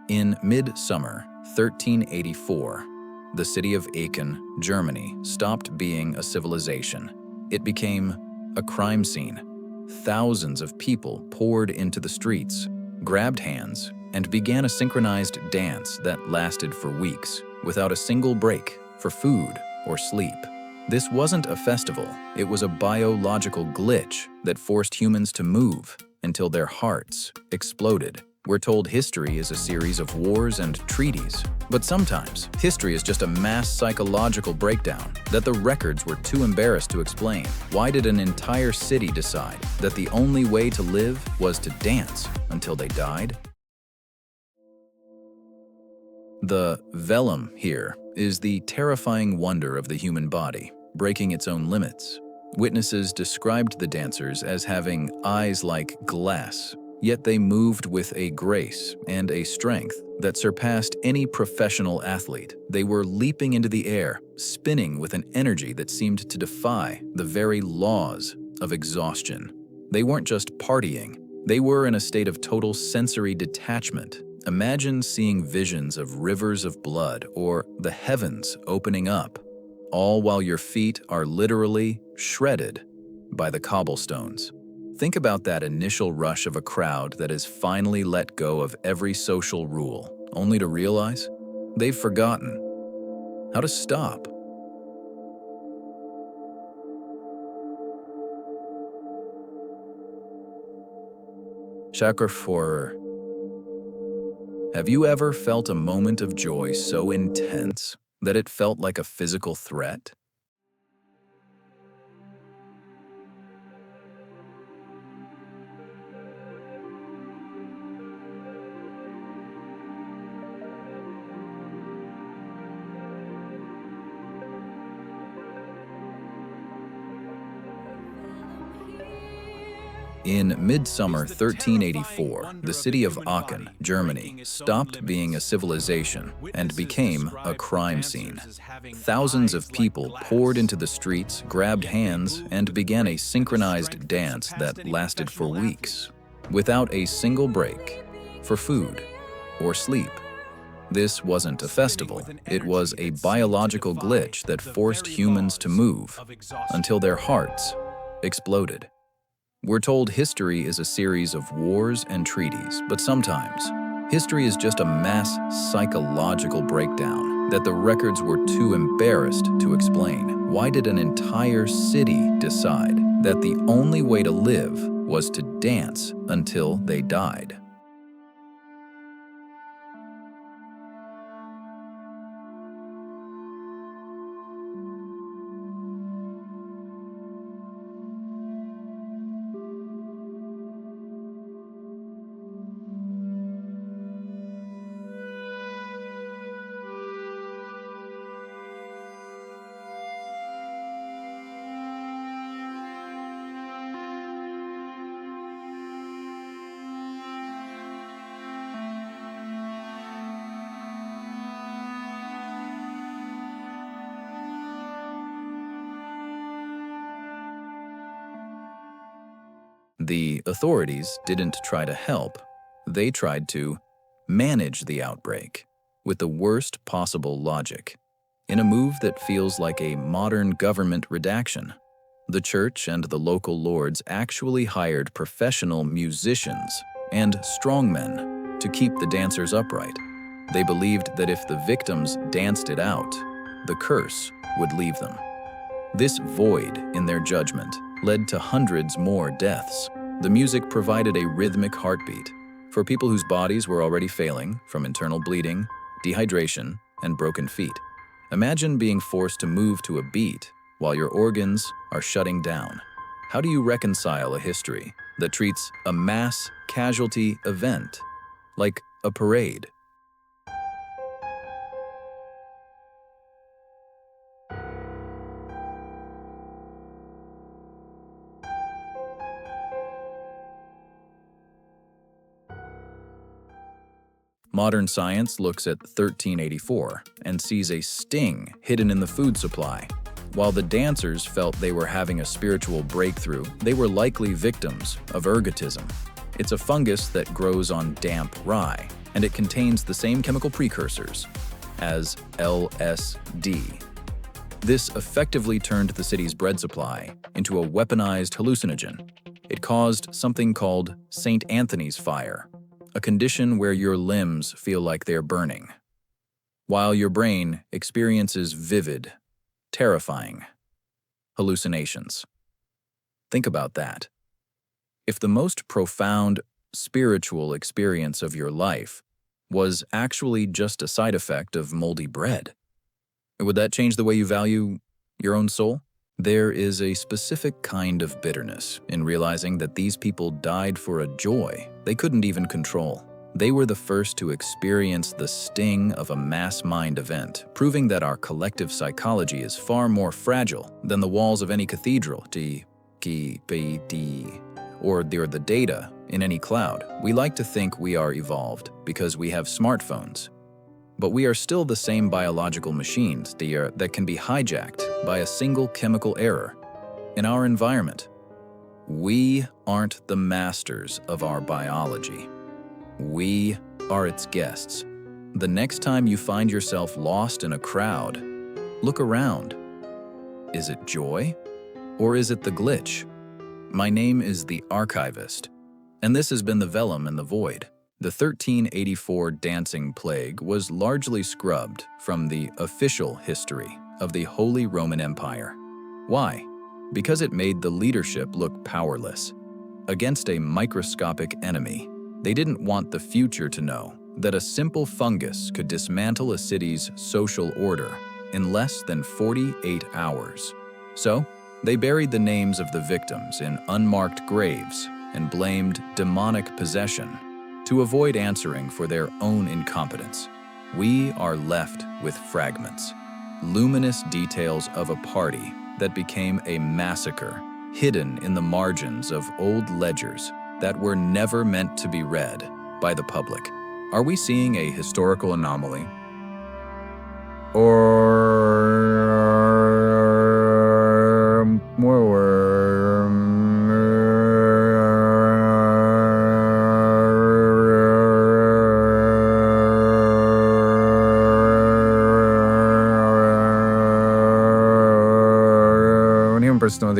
In midsummer 1384, the city of Aachen, Germany, stopped being a civilization. It became a crime scene. Thousands of people poured into the streets, grabbed hands, and began a synchronized dance that lasted for weeks, without a single break for food or sleep. This wasn't a festival, it was a biological glitch that forced humans to move until their hearts exploded. We're told history is a series of wars and treaties, but sometimes history is just a mass psychological breakdown that the records were too embarrassed to explain. Why did an entire city decide that the only way to live was to dance until they died? The vellum here is the terrifying wonder of the human body, breaking its own limits. Witnesses described the dancers as having eyes like glass, yet they moved with a grace and a strength that surpassed any professional athlete. They were leaping into the air, spinning with an energy that seemed to defy the very laws of exhaustion. They weren't just partying, they were in a state of total sensory detachment. Imagine seeing visions of rivers of blood or the heavens opening up, all while your feet are literally shredded by the cobblestones. Think about that initial rush of a crowd that has finally let go of every social rule, only to realize they've forgotten how to stop. Schadenfreude. Have you ever felt a moment of joy so intense that it felt like a physical threat? In midsummer 1384, the city of Aachen, Germany, stopped being a civilization and became a crime scene. Thousands of people poured into the streets, grabbed hands, and began a synchronized dance that lasted for weeks, without a single break for food or sleep. This wasn't a festival, it was a biological glitch that forced humans to move until their hearts exploded. We're told history is a series of wars and treaties, but sometimes history is just a mass psychological breakdown that the records were too embarrassed to explain. Why did an entire city decide that the only way to live was to dance until they died? The authorities didn't try to help, they tried to manage the outbreak with the worst possible logic. In a move that feels like a modern government redaction, the church and the local lords actually hired professional musicians and strongmen to keep the dancers upright. They believed that if the victims danced it out, the curse would leave them. This void in their judgment led to hundreds more deaths. The music provided a rhythmic heartbeat for people whose bodies were already failing from internal bleeding, dehydration, and broken feet. Imagine being forced to move to a beat while your organs are shutting down. How do you reconcile a history that treats a mass casualty event like a parade? Modern science looks at 1384 and sees a sting hidden in the food supply. While the dancers felt they were having a spiritual breakthrough, they were likely victims of ergotism. It's a fungus that grows on damp rye and it contains the same chemical precursors as LSD. This effectively turned the city's bread supply into a weaponized hallucinogen. It caused something called St. Anthony's fire, a condition where your limbs feel like they're burning, while your brain experiences vivid, terrifying hallucinations. Think about that. If the most profound spiritual experience of your life was actually just a side effect of moldy bread, would that change the way you value your own soul? There is a specific kind of bitterness in realizing that these people died for a joy they couldn't even control. They were the first to experience the sting of a mass mind event, proving that our collective psychology is far more fragile than the walls of any cathedral, or the data in any cloud. We like to think we are evolved because we have smartphones, but we are still the same biological machines that can be hijacked by a single chemical error in our environment. We aren't the masters of our biology. We are its guests. The next time you find yourself lost in a crowd, look around. Is it joy, or is it the glitch? My name is the Archivist, and this has been the Vellum and the Void. The 1384 dancing plague was largely scrubbed from the official history of the Holy Roman Empire. Why? Because it made the leadership look powerless against a microscopic enemy. They didn't want the future to know that a simple fungus could dismantle a city's social order in less than 48 hours. So, they buried the names of the victims in unmarked graves and blamed demonic possession to avoid answering for their own incompetence. We are left with fragments, luminous details of a party that became a massacre, hidden in the margins of old ledgers that were never meant to be read by the public. Are we seeing a historical anomaly? Or more? Personal,